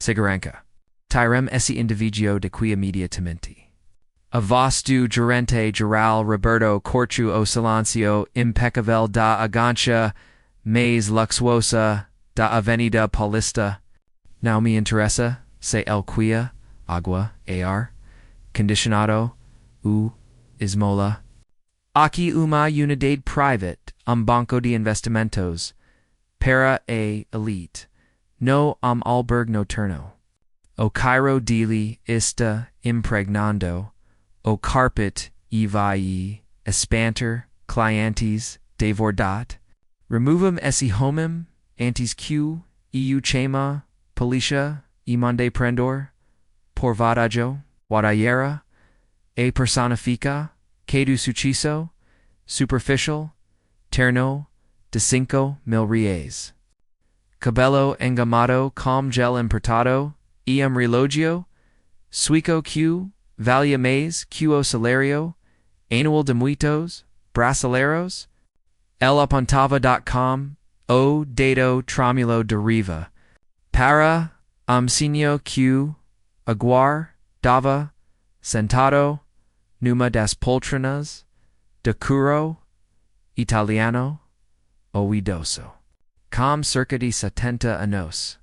Sigaranca. Tirem esse individuo de qui immediatamente. Avastu gerente geral Roberto Corchu o silencio impecavel da agancia mais luxuosa da Avenida Paulista. Now me interesa, se el quia, agua, ar, condicionado, ismola. Aqui uma unidade private, banco de investimentos, para a elite, no albergue noturno. O Cairo dili ista impregnando, o carpet vai espanter clientes devordat, removum esse homem, antis q, chama, policia, mande prendor, por vadajo, wadayera, e personifica, que do suciso, superficial, terno, de 5,000 reais. Cabello engamado com gel importado, relogio, suico q, valia mais qo salario, anual de muitos, brasileiros, elapontava.com, o dado tramulo deriva, para, signo q, aguar, dava, sentado, numa das poltronas, de curo, italiano, o idoso. Com cerca de 70 anos,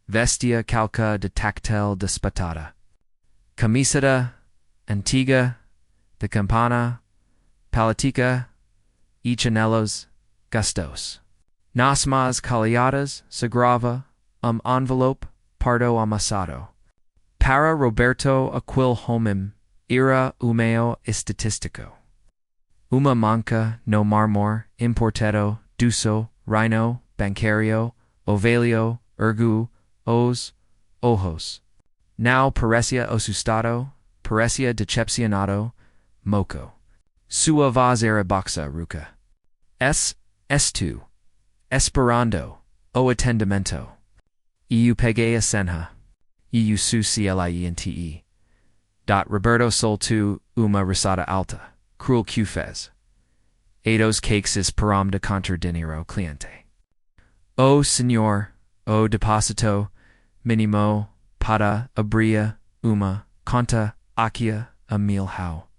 vestia calca de tactel despatada. Camiseta, antiga, de campana, palatica, y chanelos, gastos. Nas mas caleadas, sagrava, envelope, pardo amasado. Para Roberto aquil homem, era umeo estatistico. Uma manca no marmor, importedo, duso, rhino, bancario, ovalio, ergu, ojos. Now parecia osustado, parecia decepcionado, moco. Sua voz era boxa ruca. Estu, esperando, o atendimento. Peguei a senha. Su cliente. Roberto sol tu uma risada alta, cruel que fez. Eidos caixas param de contra dinheiro cliente. O senhor, o deposito, minimo, para abria, uma, conta, aquia, a milhau.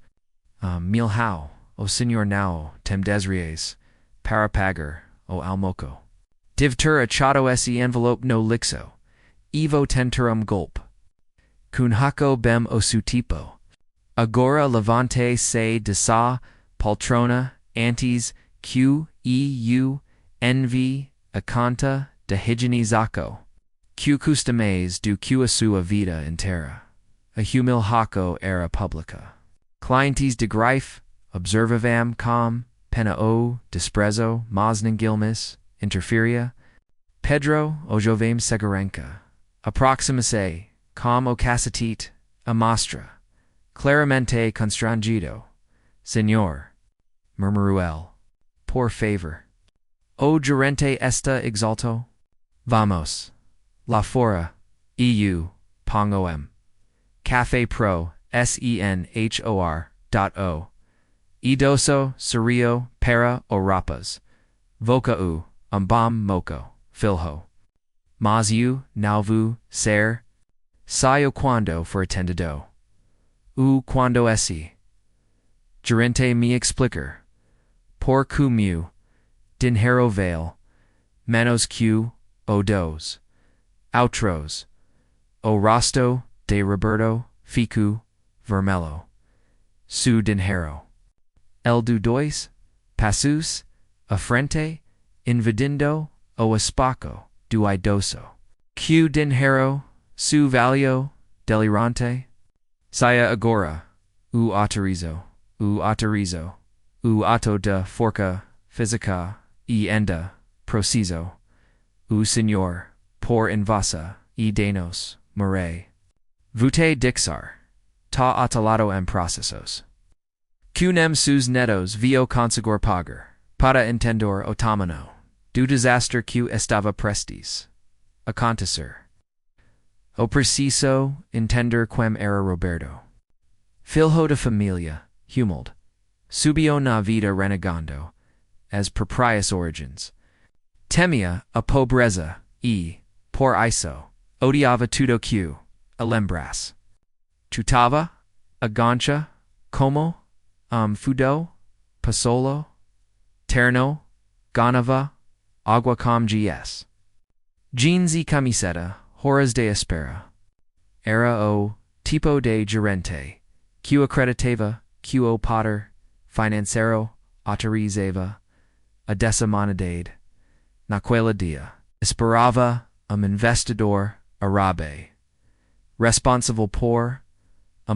Milhau, o senhor now, tem desries, para pagar, o almoco. Divter achado esse envelope no lixo, evo tenturum gulp. Cunhaco bem o su tipo. Agora levante se de sa, poltrona, antes, envy, acanta, de higienizaco. Customes do a sua vida inteira. A humil haco era publica. Clientes de grife, observavam com, pena o, desprezo, masningilmis, interferia. Pedro o jovem Segarenca. Aproxima-se, com o cacetit, amostra. Claramente constrangido. Senhor, murmuruel. Por favor. O gerente esta exalto? Vamos. La fora. Pongo-m. Café pro, senhor.o. Idoso, serio, para o rapas. Voca u, bam moco, filho. Mas nalvu, ser. Saio quando for atendido. Quando esse. Gerente me explicar. Por mu. Dinheiro vale. Menos q, o dos. Outros. O rosto, de Roberto, fico, vermelho. Su dinheiro. El do dois, passus, a frente, invidindo, o espaco, do idoso. Q dinheiro, su valio, delirante. Saya agora, autorizo, ato de forca, física, enda, preciso. Senhor, por invasa, danos, more. Vute dixar, ta atalado em processos. Cunem sus netos vio consegor pagar, para entendor otomano, do disaster que estava prestes. Acontecer. O preciso entender quem era Roberto. Filho de familia, humilde. Subiu na vida renegando, as proprias origens. Temia a pobreza, por isso, odiava tudo q, alembras. Tutava, agancha, como, fudo, pasolo, terno, ganava, agua com gs. Jeans y camiseta, horas de espera. Era o tipo de gerente, que acreditava, que o poder financiero autorizava, a desamanidade, naquela dia. Esperava investidor arabe, responsible por,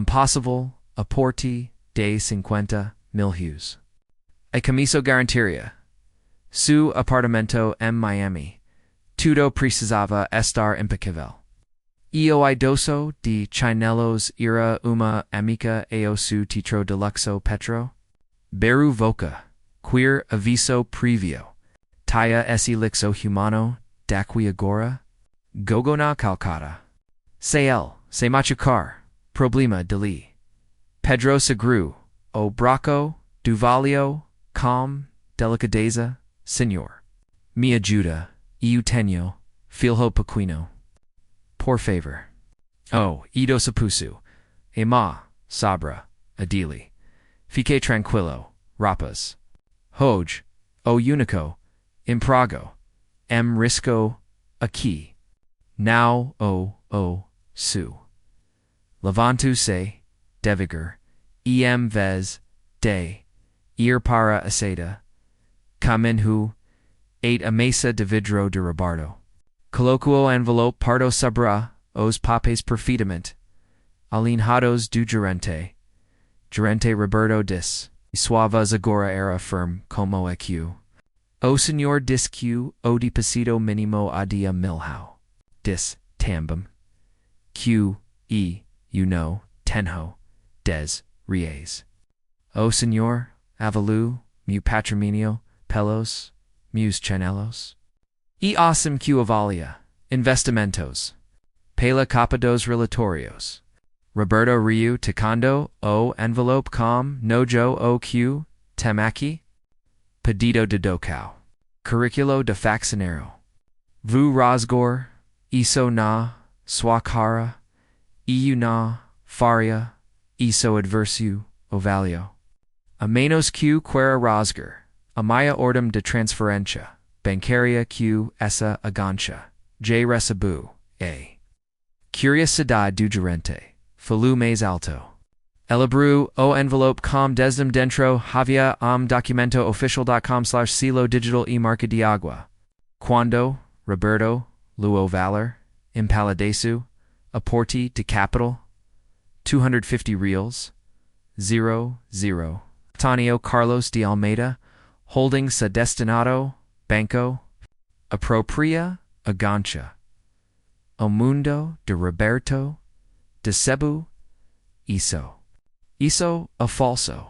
possible aporte de 50.000 A camiso garantiria. Su apartamento em Miami. Tudo precisava estar impecável. Io idoso de chinelos era uma amica ao su titro deluxo petro. Beru voca, queer aviso previo. Taia esse lixo humano, daqui agora. Gogona calcata. Se machucar, problema deli. Pedro Segru, o braco, duvalio, calm, delicadeza, senor. Me ajuda, eu tenho, filho pequeno. Por favor. Oh, ido sapusu. Ema, sabra, adili. Fique tranquilo, rapas. Hoj, o unico, imprago. Risco, aqui. Now, su. Levantu se, deviger. Vez, de. Ir para aceda. Caminhu, eight a mesa de vidro de Robardo. Coloquo envelope pardo sabra, os papes perfidament. Alinhados do gerente Roberto dis. Suavas agora era firm como eq. O senhor disque o deposito minimo a dia milhao. Dis, tambum. Tenho, des, reis. O senhor, avalu, mu patrimonio, pelos, meus chinelos. E awesome q avalia, investimentos. Pela capa dos relatorios. Roberto Riu Tacando o envelope com nojo o q temaki. Pedido de docao. Curriculo de faxinero. Vu rasgor, iso na, swakara, eu na, faria, iso adversio, ovalio. A menos q quera rasger, amaya ordem de transferencia, bancaria q essa agancha, j recebu, a. Curiosidade do gerente, falu mais alto. Elabru o envelope com desdem dentro havia documento oficial.com/silo digital e marca de agua. Quando, Roberto, luo valor, impaladesu, aporte de capital, 250 reals, 00. Antonio Carlos de Almeida, holding sa destinado, banco, apropria, agancha. O mundo de Roberto, de Cebu, iso. Iso a falso,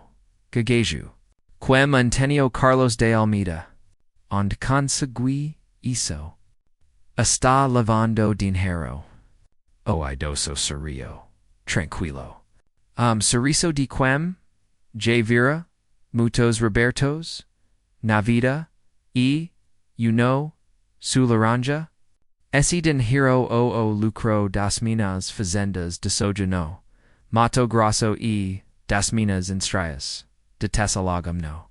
gageju. Quem Antonio Carlos de Almeida, ond consegui iso. Está lavando dinheiro. O idoso serio, tranquilo. Seriso de quem, J vira, mutos Robertos, navida, su laranja. Esse dinheiro o lucro das minas fazendas de soja no. Mato Grosso das Minas Industriais, de Tessalagam no.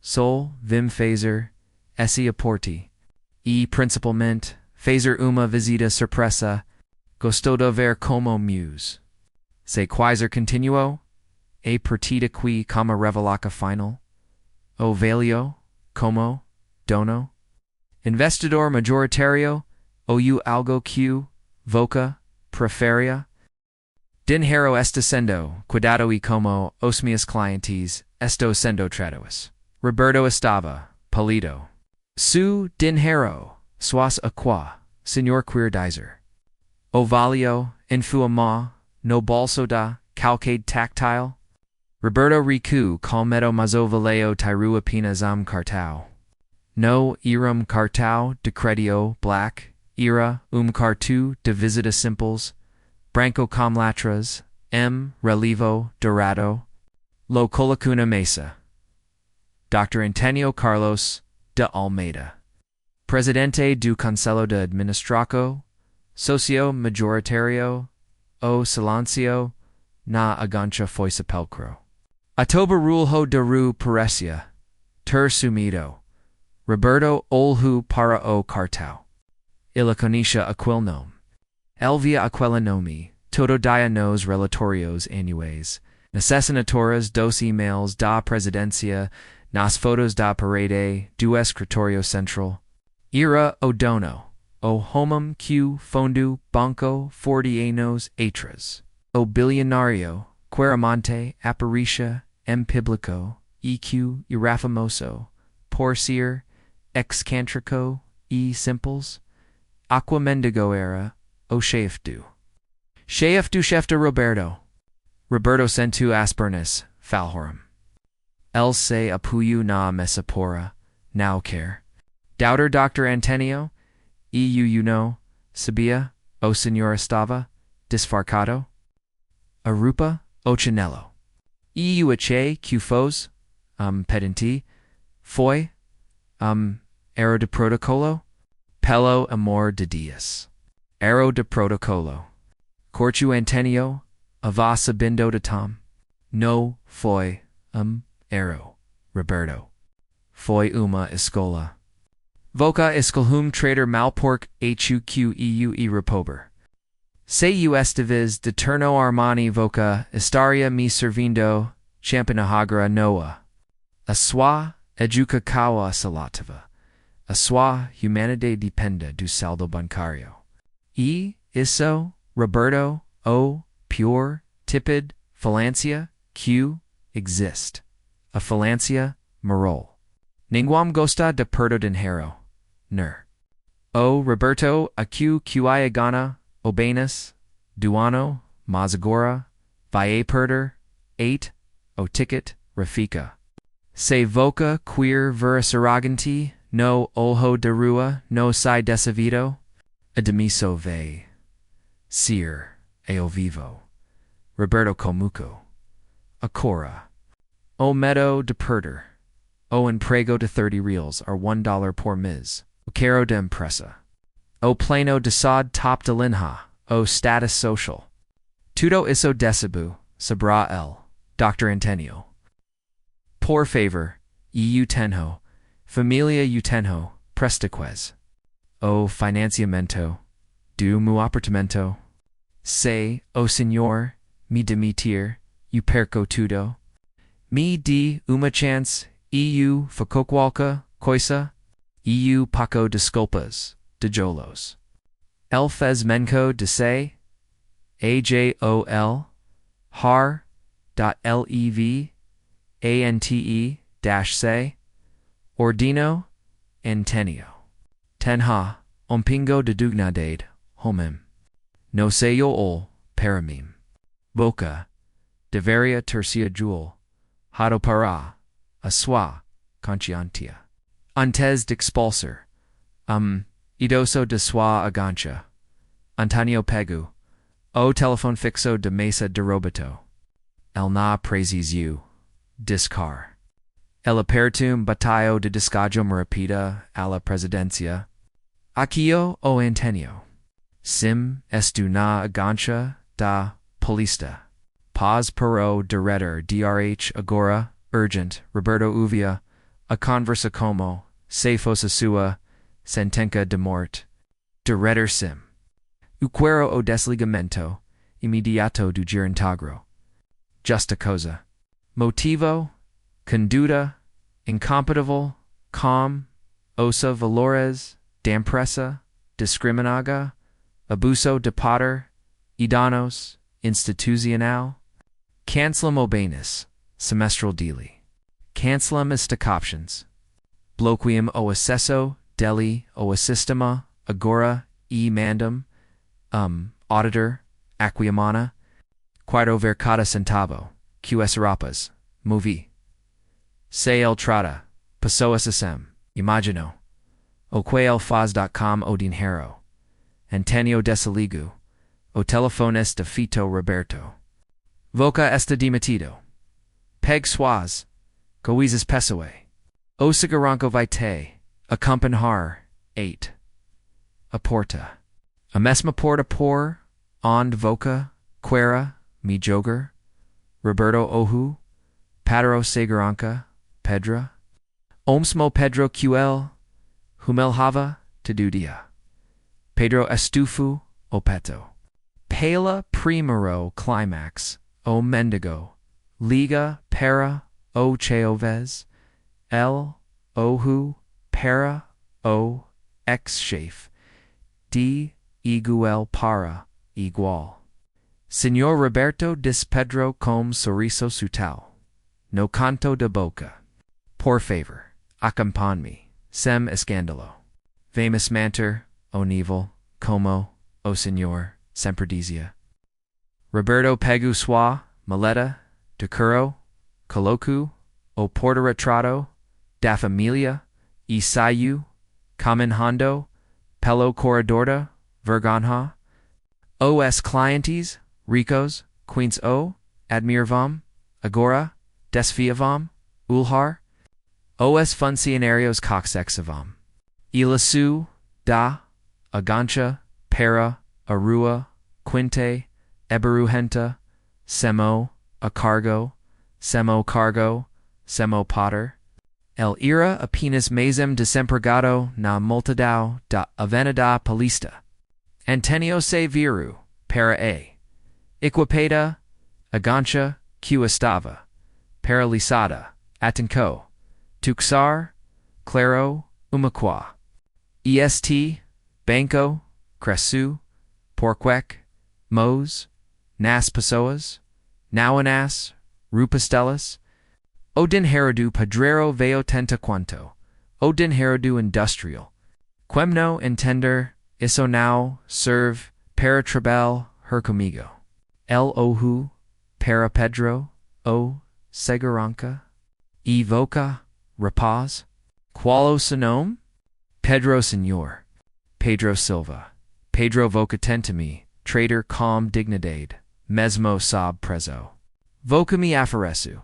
Sol, vim fazer, esse aporte, principalmente, fazer uma visita surpresa, gostou de ver como muse. Se quiser continuo, a partida qui como revelaca final, o valio, como, dono. Investidor majoritario, ou algo que, voca, preferia. Dinheiro está sendo, cuidado e como, os meus clientes, estou sendo tratados. Roberto estava, polido. Su dinheiro, suas aqua, senhor queerdizer. O valio, infuama, no bolso da, calcade tactile. Roberto Ricu calmedo mazo valeo tirua apenas cartao. No iram cartao de credito black, ira cartu de visita simples. Branco com letras, relevo, dorado, lo colocuna mesa. Dr. Antonio Carlos de Almeida. Presidente do Conselho de Administração, Socio majoritario, o silencio, na agancha foi sepulcro. Atoba rulho de ru parecia, ter sumido, Roberto olhu para o cartao. Ilaconisha aquilnom. Elvia aquilinomi, todo dia nos relatorios anues, necessinatoras dos emails da presidencia, nas fotos da parede, do escritorio central. Ira o dono, o homum q fondu banco 40 anos atras. O bilionario, queramante apparitia em publico, eq irafamoso, por ser, excantrico, e simples, aqua mendigo era, o chef du chef de Roberto sentu aspernis, falhorum. El se apuyu na mesapora, now care. Doubter Dr. Antonio, you know, sabia, o senor estava, disfarcado. Arupa, o chinello. Ache, cufos, pedinti, foi, ero de protocolo, pelo amor de dias. Ero de protocolo. Corchu Antonio, ava sabindo de tom. No, foi, ero, Roberto. Foi uma escola. Voca escolhum trader malpork huqeu e repober. Se estivis de turno Armani voca estaria me servindo champanahagra noa. A sua educa kawa salativa. A sua humanidade dependa do saldo bancario. Isso, Roberto, o, pure, tipid, falancia, q, exist. A falancia, marol. Ninguam gosta de perdo dinheiro. Ner. O, Roberto, aq qia gana, obanus, duano, mazagora, vae perder, 8, o ticket, rafika. Se voca queer veris arroganti, no olho de rua, no si desavido, ademiso ve. Sir, eo vivo. Roberto Comuco. Acora. O medo de perder. O emprego de 30 reals are $1 por mes. O caro de empresa. O plano de sod top de linha. O status social. Tudo isso decebu, sabra el. Dr. Antonio. Por favor, tenho. Familia tenho, prestaquez. O financiamento. Do mu apartamento. Se, o senhor, me demitir, perco tudo. Me di uma chance, facoqualca, coisa, paco desculpas, de jolos. El fez menco de se, ajol, har, lev, ante, se, ordino, antenio. Tenha, pingo de dugnadade, homem. No se yo ol, paramim. Boca, deveria tercia jul, hado para, a sua, conscientia. Antes d'expulsar, idoso de sua agancha. Antonio Pegu, o telephone fixo de mesa de roboto. El na praises you, discar. El apertum batallo de descajum rapida a la presidencia. Aquio o Antonio. Sim estu na agancha da polista. Paz pero deretter drh agora, urgent, Roberto Uvia, a conversa como, se fosse sua, sentenca de mort. Deretter sim. Uquero o desligamento, immediato do girintagro. Justa cosa. Motivo, conduta, incompatible, calm, osa valores, dampressa, discriminaga, abuso de poder, idanos, institucional. Cancelum obanus, semestral deli. Cancelum istacoptions. Bloquium o accesso, deli o assistema, agora, mandum, auditor, aquiamana, quarto vercata centavo, qs rapas, movi. Se el trata, pessoas sem, imagino. O que el faz.com o dinheiro. Antonio desaligu, o telefones de Fito Roberto. Voca esta dimitido. Peg suaz, coises pessoe. O cigaranco vitae, acompanhar, 8. Aporta. A mesma porta por, ond voca, quera, mi jogar, Roberto Ohu, Padro Seguranca, Pedra, Omsmo Pedro QL, Humelhava, Tedudia, Pedro Estufu, Opeto, Pela Primero Climax, O Mendigo, Liga Para, O Cheovez, El Ohu, Para, O Ex-Shafe, D. Igual Para, Igual. Señor Roberto dis Pedro com Sorriso Sutal, No Canto de Boca. Por favor, acompanme, sem escándalo. Vamos manter, o nivel, como, o señor, sempre dizia. Roberto Pegu Swa, Maleta, Decuro, Colocu, o Porta-Retrato, da Familia, e Sayu, Caminhando, Pelo Corredorda, Vergonha, Os Clientes, Ricos, Queens O, Admirvam, Agora, Desfiavam, Ulhar, Os Funcionarios Coxexavam, Ilasu, Da, Agancha, Para, Arua, Quinte, Eberugenta, Semo, Acargo, Semo Cargo, Semo Potter, El ira apenas mesem desempregado na multidão da avenida Paulista. Antenio se viru, para a. Equipada, agancha, que estava. Paralisada, atenco. Tuxar, claro, umaquá. Est, banco, cressu, porquec, mos, nas pessoas, nauanas, rupastelas, Odin Herodu Padrero Veo Tenta Quanto, Odin Herodu Industrial, Quemno Entender, Isso Now, Serve, Para Trabel, Her Comigo, El Ohu, Para Pedro, O, Seguranca, E Voca, Rapaz, Qualo Sonome, Pedro Senor, Pedro Silva, Pedro Voca Tentami, Trader Calm Dignidade, Mesmo Sob Prezo, Vocami Afaresu,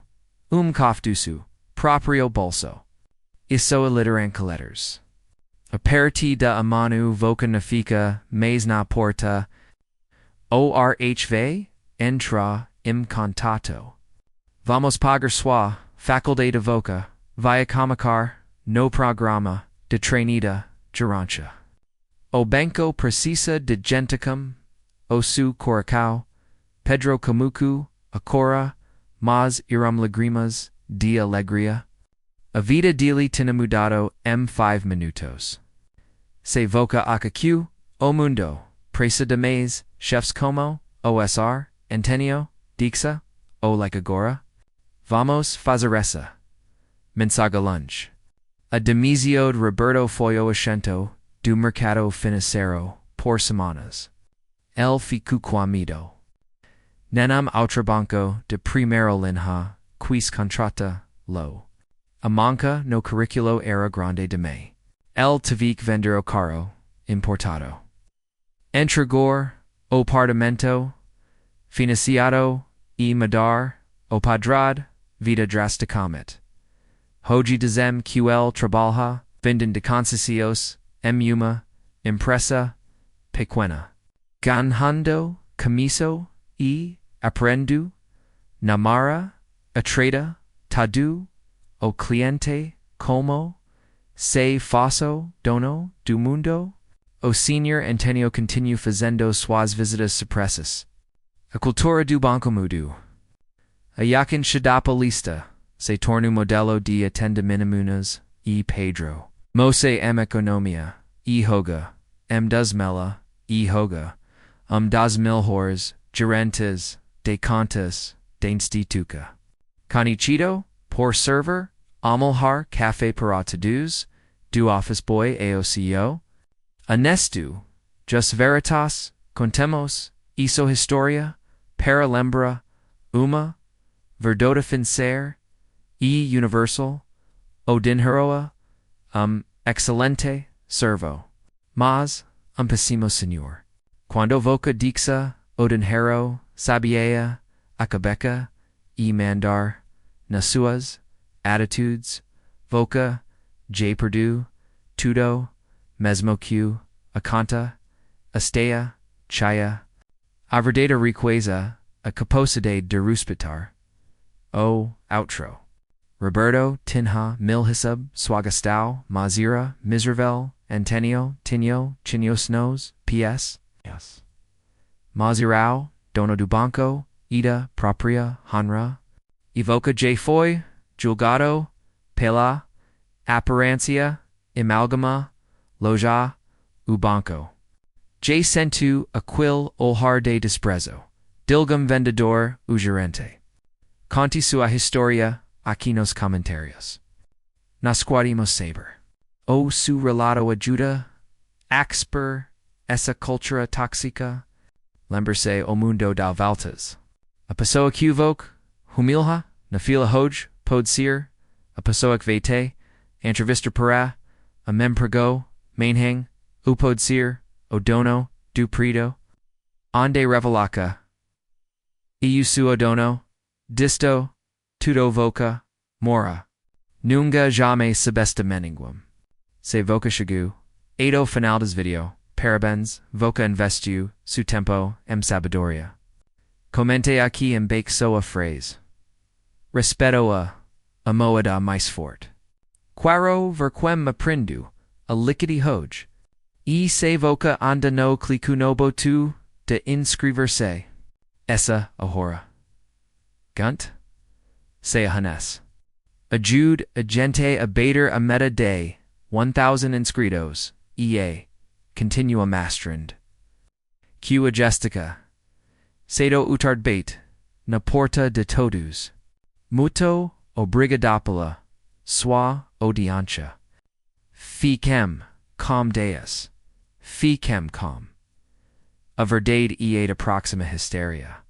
Kofdusu, Proprio Bolso, Isso Illiteranca Letters, Aperti da Amanu Voca Nafica, Mais na Porta, Orhv, Entra, Contato. Vamos pagar sua, Faculdade de Voca, Via Comicar, No Programa, de Trainida, Gerancha. O Banco Precisa de Genticum, Osu Coracao, Pedro Camucu, Acora, Mas iram lagrimas, de alegria. A vida dele tinha mudado 5 minutos. Se voca aqui, o mundo, presa de mês, chefs como, OSR, Antenio, Dixa, o like agora. Vamos fazer essa. Mensaga lunch. A demizio de Roberto Foyo Ashento, do mercado financeiro, por semanas. El ficu quamido. Nenam outrabanco de primero linha, quis contrata, lo. Amanca no curriculo era grande de me. El tavic vendero caro, importado. Entregor, o parlamento, financiado, e madar, o padrad, vida drasticamente. Hoji dezem ql trabalha, venden de concesios, uma, impresa, pequena. Ganhando, camiso, e, aprendo, namara, atreda, tadu, o cliente, como, se faço, dono, do mundo, o senhor Antenio continue fazendo suas visitas supressas. A cultura do banco mudo. A yakin shadapa lista, se torno modelo de atendiminunas, e Pedro. Mose economia, e hoga, das mela, e hoga, das milhores, gerentes, de contas, de instituca. Canichito, por server, amalhar café para todos, do office boy AOCO. Anestu, just veritas, contemos, iso historia, para lembra, uma, verdota fincer, e universal, odinheroa, excelente, servo. Mas, pessimo senhor. Quando voca dixa, odinhero, sabiea, acabeca, e mandar, nas suas, attitudes, voca, J. Perdue, tudo, mesmo que, acanta, Astea, Chaya, Averdata Requesa, a Caposide de Ruspitar. O. Outro. Roberto, Tinha, Milhisub, Swagastau, Mazira, Miservel, Antenio, Tinio, Chinosnos, P.S. Yes. Mazirao, Dono do Banco, Ida, Propria, Hanra, Evoca J. Foy, Julgado, Pela, Apparancia, Amalgama, Loja, Ubanco. J. Centu, Aquil, Olhar de Desprezo, Dilgum Vendedor, Ugerente. Conti sua historia, aqui nos comentarios. Nasquadimos saber. O su relato ajuda, axper, essa cultura toxica, lembrarse o mundo dal valtas. A pessoa equivoque, humilha, na fila hoj, pode ser, a pessoa que vete, entrevista para, a mem prego, mainhang, o pode ser, o dono, do preto, onde revelaca, eu suo dono, disto, tudo voca, mora, nunca jamais sebesta meninguam. Se voca chegou, edo final das video, parabéns, voca investiu, su tempo, sabedoria. Comente aqui em baixo a phrase. Respeto a moeda mais forte. Quaro verquem aprendu, a liquidi hoj. E se voca anda no clicunobo tu, de inscrever-se. Essa ahora. Gunt? Se a hanes. Ajude a gente a bater a meta day, 1,000 inscritos, EA. Continua mastrand. Q agestica. Sado utard bait, na porta de todos. Muto obrigadopola, swa odiancha. Ficem, com deus. Ficem com. A verdade e a proxima hysteria.